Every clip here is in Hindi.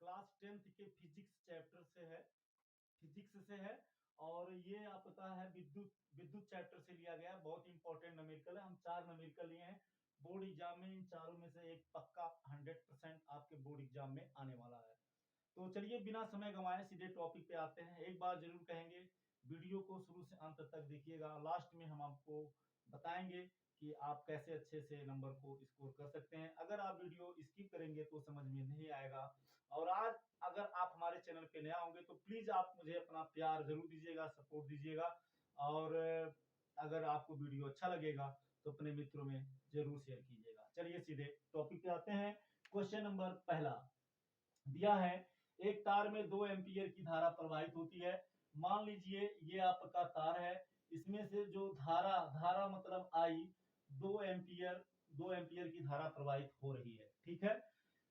क्लास 10th के फिजिक्स चैप्टर से है, फिजिक्स से है। और ये आपका है विद्युत विद्युत चैप्टर से लिया गया है। बहुत इंपॉर्टेंट न्यूमेरिकल है। हम 4 न्यूमेरिकल लिए हैं। बोर्ड एग्जाम में इन चारों में से एक पक्का 100% आपके बोर्ड एग्जाम में आने वाला है। तो चलिए बिना समय गंवाए सीधे टॉपिक पे आते हैं। एक बार जरूर कहेंगे, वीडियो को शुरू से अंत तक देखिएगा। लास्ट में हम आपको बताएंगे कि आप कैसे अच्छे से नंबर को स्कोर कर सकते हैं। अगर आप वीडियो स्किप करेंगे तो समझ में नहीं आएगा। और आज अगर आप हमारे चैनल पे नया होंगे तो प्लीज आप मुझे अपना प्यार जरूर दीजिएगा, सपोर्ट दीजिएगा। और अगर आपको वीडियो अच्छा लगेगा तो अपने मित्रों में जरूर शेयर कीजिएगा। चलिए सीधे टॉपिक पे आते हैं। क्वेश्चन नंबर पहला दिया है, एक तार में 2 एम्पियर की धारा प्रवाहित होती है। मान लीजिए ये आपका तार है, इसमें से जो धारा धारा मतलब आई 2 एम्पियर की धारा प्रवाहित हो रही है। ठीक है।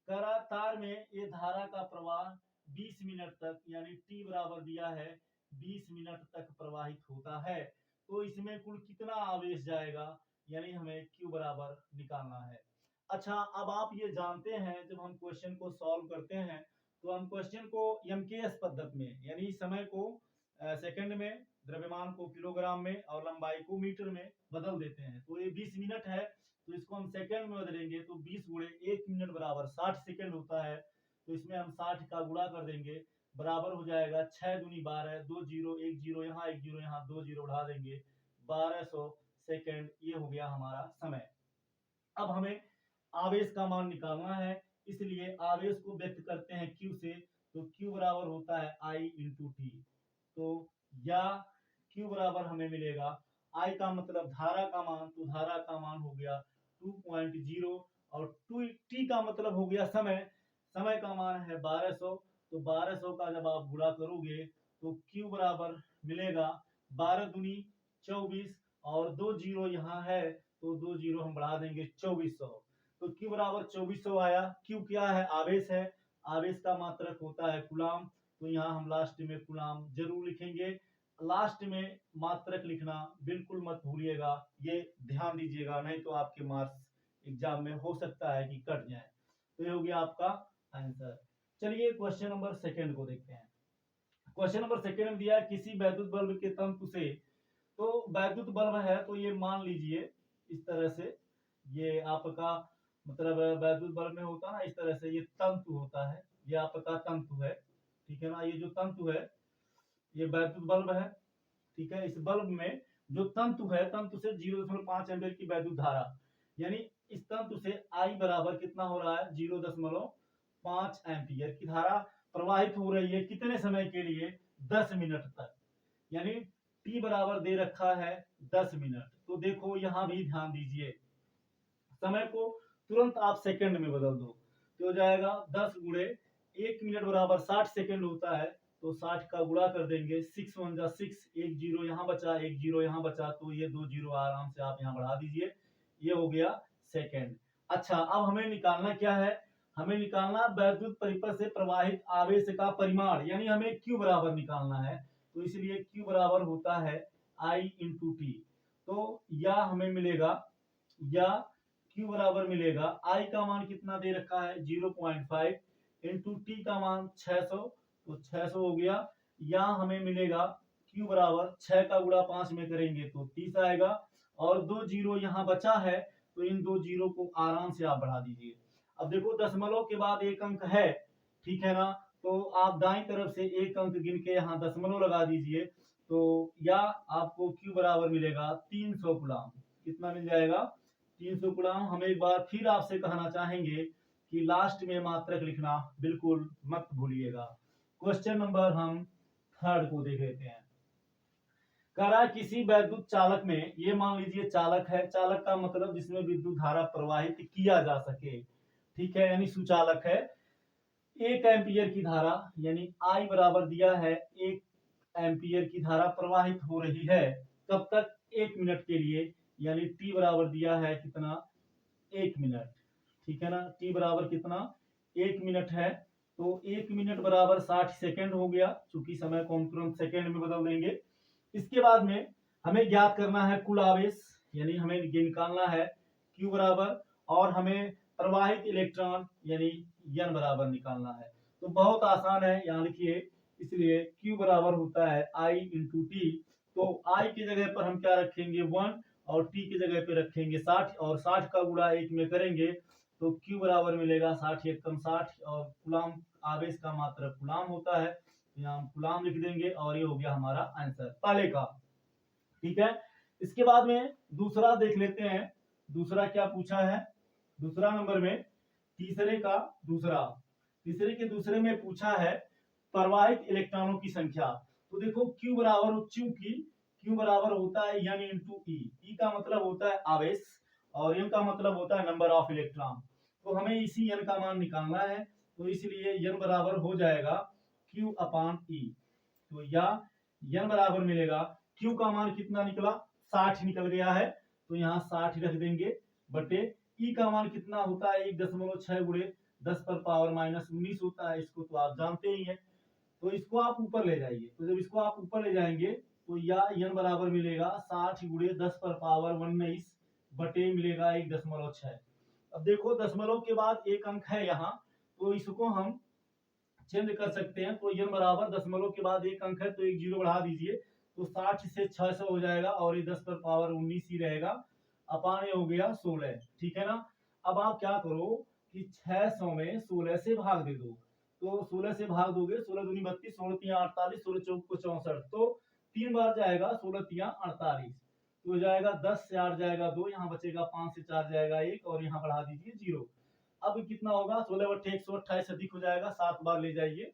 करा तार में ये धारा का प्रवाह 20 मिनट तक यानी टी बराबर दिया है 20 मिनट तक प्रवाहित होता है। तो इसमें कुल कितना आवेश जाएगा यानी हमें क्यू बराबर निकालना है। अच्छा, अब आप ये जानते हैं जब हम क्वेश्चन को सॉल्व करते हैं तो हम क्वेश्चन को एमकेएस पद्धति में यानी समय को सेकंड में, द्रव्यमान को किलोग्राम में और लंबाई को मीटर में बदल देते हैं। तो ये 20 मिनट है तो इसको हम सेकंड में बदलेंगे तो 20 गुणे 1 मिनट बराबर 60 सेकंड होता है। तो इसमें हम 60 का गुणा कर देंगे, बराबर हो जाएगा 6 दूनी 12, 2 जीरो 1 जीरो यहाँ 1 जीरो यहाँ 2 जीरो उठा देंगे, 1200 सेकंड। ये हो गया हमारा समय। अब हमें आवेश का मान निकालना है, इसलिए आवेश को व्यक्त करते हैं Q से। तो Q बराबर होता है I इंटू टी। तो या Q बराबर हमें मिलेगा, I का मतलब धारा का मान, तो धारा का मान हो गया 2.0 और T का मतलब हो गया समय। समय का मान है 1200। तो 1200 का जब आप गुणा करोगे तो Q बराबर मिलेगा 12 दूनी 24 और 2 जीरो यहाँ है तो 2 जीरो हम बढ़ा देंगे 2400। तो Q बराबर 2400 आया। Q क्या है? आवेश है। आवेश का मात्रक होता है कूलाम। तो यहाँ हम लास्ट में कूलाम जरूर लिखेंगे। लास्ट में मात्रक लिखना बिल्कुल मत भूलिएगा, ये ध्यान दीजिएगा, नहीं तो आपके मार्क्स एग्जाम में हो सकता है कि कट जाए। तो ये हो गया आपका आंसर। चलिए क्वेश्चन नंबर सेकंड को देखते हैं। क्वेश्चन नंबर सेकंड में दिया किसी वैद्युत बल्ब के तंतु से, तो वैद्युत बल्ब है तो ये मान लीजिए इस तरह से, ये आपका मतलब वैद्युत बल्ब में होता है ना इस तरह से, ये तंतु होता है, ये आपका तंतु है। ठीक है ना, ये जो तंतु है ये वैद्युत बल्ब है। ठीक है, इस बल्ब में जो तंतु है, तंतु से 0.5 एम्पियर की वैद्युत धारा, यानी इस तंतु से आई बराबर कितना हो रहा है 0.5 एम्पियर की धारा प्रवाहित हो रही है। कितने समय के लिए? 10 मिनट तक। यानी टी बराबर दे रखा है 10 मिनट। तो देखो यहां भी ध्यान दीजिए, समय को तुरंत आप सेकंड में बदल दो तो हो जाएगा 10 गुणे 1 मिनट बराबर 60 सेकंड होता है। तो 60 का गुणा कर देंगे, 6 1 जा 6, 1 जीरो यहाँ बचा 1 जीरो यहाँ बचा, तो ये 2 जीरो आराम से आप यहाँ बढ़ा दीजिए, ये हो गया सेकंड। अच्छा, अब हमें निकालना क्या है? हमें निकालना वैद्युत परिपथ से प्रवाहित आवेश का परिमाण, यानी हमें Q बराबर निकालना है। तो इसलिए Q बराबर होता है I इंटू टी। तो या हमें मिलेगा, या Q बराबर मिलेगा, I का मान कितना दे रखा है 0.5 इंटू टी का मान 600, तो 600 हो गया। या हमें मिलेगा Q बराबर 6 का गुणा 5 में करेंगे तो 30 आएगा। और 2 जीरो यहाँ बचा है तो इन 2 जीरो को आराम से आप बढ़ा दीजिए। अब देखो दशमलव के बाद एक अंक है, ठीक है ना, तो आप दाईं तरफ से एक अंक गिन के यहाँ दशमलव लगा दीजिए। तो या आपको Q बराबर मिलेगा 300 कूलाम। कितना मिल जाएगा? 300 कूलाम। हम एक बार फिर आपसे कहना चाहेंगे कि लास्ट में मात्रक लिखना बिल्कुल मत भूलिएगा। क्वेश्चन नंबर हम थर्ड को देख लेते हैं। कह रहा है किसी वैद्युत चालक में, ये मान लीजिए चालक है, चालक का मतलब जिसमें विद्युत धारा प्रवाहित किया जा सके। ठीक है, यानी सुचालक है। 1 एम्पियर की धारा यानी आई बराबर दिया है 1 एम्पियर की धारा प्रवाहित हो रही है। कब तक? 1 मिनट के लिए। यानी टी बराबर दिया है कितना? 1 मिनट। ठीक है ना, टी बराबर कितना? 1 मिनट है। तो 1 मिनट बराबर 60 सेकंड हो गया, चूंकि समय को हम तुरंत सेकंड में बदल देंगे। इसके बाद में हमें ज्ञात करना है कुल आवेश, यानी हमें निकालना है Q बराबर, और हमें प्रवाहित इलेक्ट्रॉन यानी N बराबर निकालना है। तो बहुत आसान है, यहाँ लिखिए। इसलिए Q बराबर होता है I इंटू टी। तो I की जगह पर हम क्या रखेंगे 1 और T की जगह पे रखेंगे 60 और 60 का गुणा 1 में करेंगे तो Q बराबर मिलेगा 60 एकम 60 और कुलाम आवेश का मात्रक कुलाम होता है। यहाँ हम कुलाम लिख देंगे और ये हो गया हमारा आंसर पहले का। ठीक है, इसके बाद में दूसरा देख लेते हैं। दूसरा क्या पूछा है, दूसरा नंबर में तीसरे के दूसरे में पूछा है प्रवाहित इलेक्ट्रॉनों की संख्या। तो देखो Q बराबर, चूंकि Q बराबर होता है N इंटू ई का मतलब होता है आवेश और N का मतलब होता है नंबर ऑफ इलेक्ट्रॉन। तो हमें इसी N का मान निकालना है, तो इसलिए N बराबर हो जाएगा Q अपान E। तो या N बराबर मिलेगा, Q का मान कितना निकला 60 निकल गया है, तो यहाँ 60 रख देंगे बटे E का मान कितना होता है 1.6 गुणे 10 पर पावर माइनस 19 होता है, इसको तो आप जानते ही हैं। तो इसको आप ऊपर ले जाइए, तो जब इसको आप ऊपर ले जाएंगे तो या N बराबर मिलेगा 60 गुणे 10 पर पावर 19 बटे मिलेगा 1.6। अब देखो दशमलव के बाद एक अंक है यहाँ, तो इसको हम चेंज कर सकते हैं। तो N बराबर दशमलव के बाद एक अंक है तो एक जीरो बढ़ा दीजिए, तो 60 से 600 हो जाएगा और ये 10 पर पावर 19 ही रहेगा, अपान ये हो गया 16। ठीक है ना। अब आप क्या करो कि 600 में 16 से भाग दे दो, तो 16 से भाग दोगे 16 दूनी 32, 16 तिया 48, 16 चौक को 64, तो 3 बार जाएगा 16 तिया 48, तो हो जाएगा 10 से 8 जाएगा 2, यहाँ बचेगा 5 से 4 जाएगा 1 और यहाँ बढ़ा दीजिए 0। अब कितना होगा 16 बट्टे 128 अधिक हो जाएगा, 7 बार ले जाइए,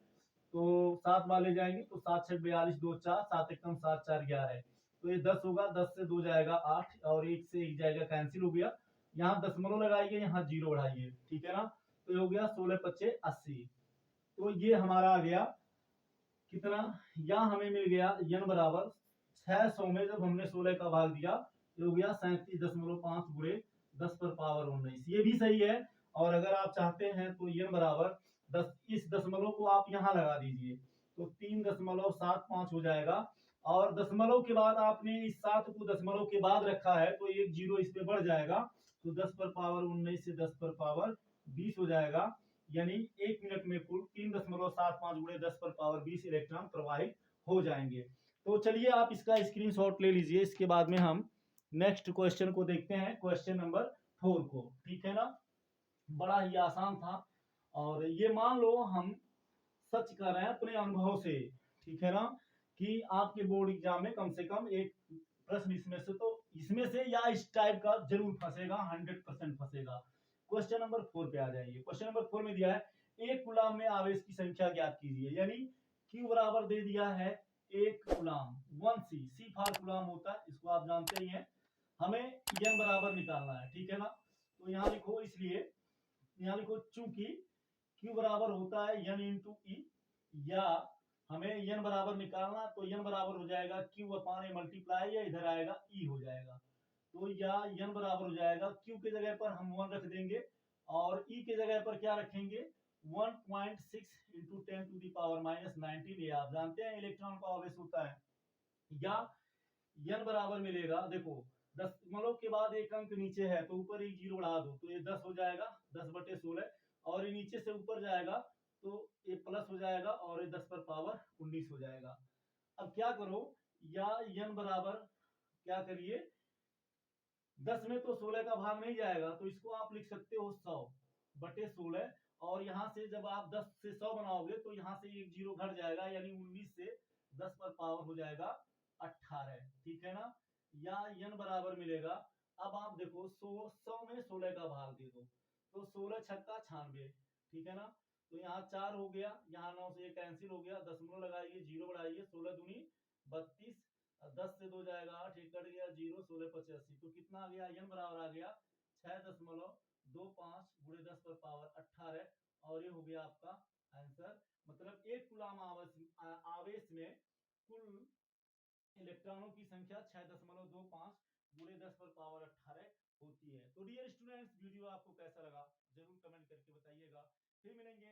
तो 7 बार ले जाएंगे तो 7 6 42 2 4 7 एकम 7 4 11, तो ये 10 होगा, 10 से 2 जाएगा 8 और 1 से 1 जाएगा कैंसिल हो गया। यहाँ दशमलव लगाइए, यहाँ जीरो बढ़ाइए, ठीक है ना। तो ये हो गया 16 पच्चे 80। तो ये हमारा आ गया कितना, यहाँ हमें मिल गया N बराबर 600 में जब हमने 16 का भाग दिया तो हो गया 37.5 गुणे 10 पर पावर 19, ये भी सही है। और अगर आप चाहते हैं तो N बराबर 10, इस दशमलव को आप यहाँ लगा दीजिए तो 3.75 हो जाएगा। और दशमलव के बाद आपने इस 7 को दशमलव के बाद रखा है तो एक जीरो इस पे बढ़ जाएगा, तो 10 पर पावर 19 से 10 पर पावर 20 हो जाएगा, यानी 1 मिनट में कुल 3.75 गुणे 10 पर पावर 20 इलेक्ट्रॉन प्रवाहित हो जाएंगे। तो चलिए आप इसका स्क्रीनशॉट ले लीजिए, इसके बाद में हम नेक्स्ट क्वेश्चन को देखते हैं, क्वेश्चन नंबर 4 को। ठीक है ना, बड़ा ही आसान था और ये मान लो हम सच कर रहे हैं अपने अनुभव से, ठीक है ना, कि आपके बोर्ड एग्जाम में कम से कम एक प्रश्न इसमें से तो इसमें से या इस टाइप का जरूर फंसेगा, 100% फंसेगा। क्वेश्चन नंबर 4 पे आ जाइए। क्वेश्चन नंबर 4 में दिया है एक कूलाम में आवेश की संख्या ज्ञात कीजिए, यानी Q बराबर दे दिया है एक coulomb 1C, C for coulomb होता है, इसको आप जानते ही हैं। हमें N बराबर निकालना है, ठीक है ना। तो यहाँ लिखो, इसलिए यहाँ लिखो चूंकि Q बराबर होता है N इंटू ई, या हमें N बराबर निकालना, तो N बराबर हो जाएगा Q अपान ए मल्टीप्लाई, या इधर आएगा E हो जाएगा, तो या N बराबर हो जाएगा Q के जगह पर हम 1 रख देंगे और E के जगह पर क्या रखेंगे 1.6 into 10 to the power minus 19, ये आप जानते हैं इलेक्ट्रॉन का आवेश होता है। या N बराबर मिलेगा, देखो दशमलव के बाद एक अंक नीचे है तो ऊपर एक जीरो बढ़ा दो तो ये 10 हो जाएगा, 10 बटे 16, और ये नीचे से ऊपर जाएगा तो ये प्लस हो जाएगा और ये 10 पर पावर 19 हो जाएगा। अब क्या करो, या N बराबर क्या करिए, 10 में तो 16 का भाग नहीं जाएगा तो इसको आप लिख सकते हो 100 बटे 16, और यहाँ से जब आप 10 से 100 बनाओगे तो यहाँ से एक जीरो घट जाएगा, यानी 19 से 10 पर पावर हो जाएगा 18, ठीक है ना। या N बराबर मिलेगा, अब आप देखो 100 में 16 का भाग दे दो तो 16 छक्का 96, ठीक है ना। तो यहाँ 4 हो गया, यहाँ 9 से ये कैंसिल हो गया, दशमलव लगाइए, जीरो बढ़ाइए, 16 दूनी 32, 10 से 2 जाएगा 8, एक कट गया जीरो, 16 पचे 80, तो कितना आ गया N बराबर आ गया 6.25 गुणे 10 पर पावर 18, और ये हो गया आपका आंसर। मतलब एक कूलाम आवेश में कुल इलेक्ट्रॉनों की संख्या 6.25 गुणे 10 पर पावर 18 होती है। तो डियर स्टूडेंट्स, वीडियो आपको कैसा लगा जरूर कमेंट करके बताइएगा। फिर मिलेंगे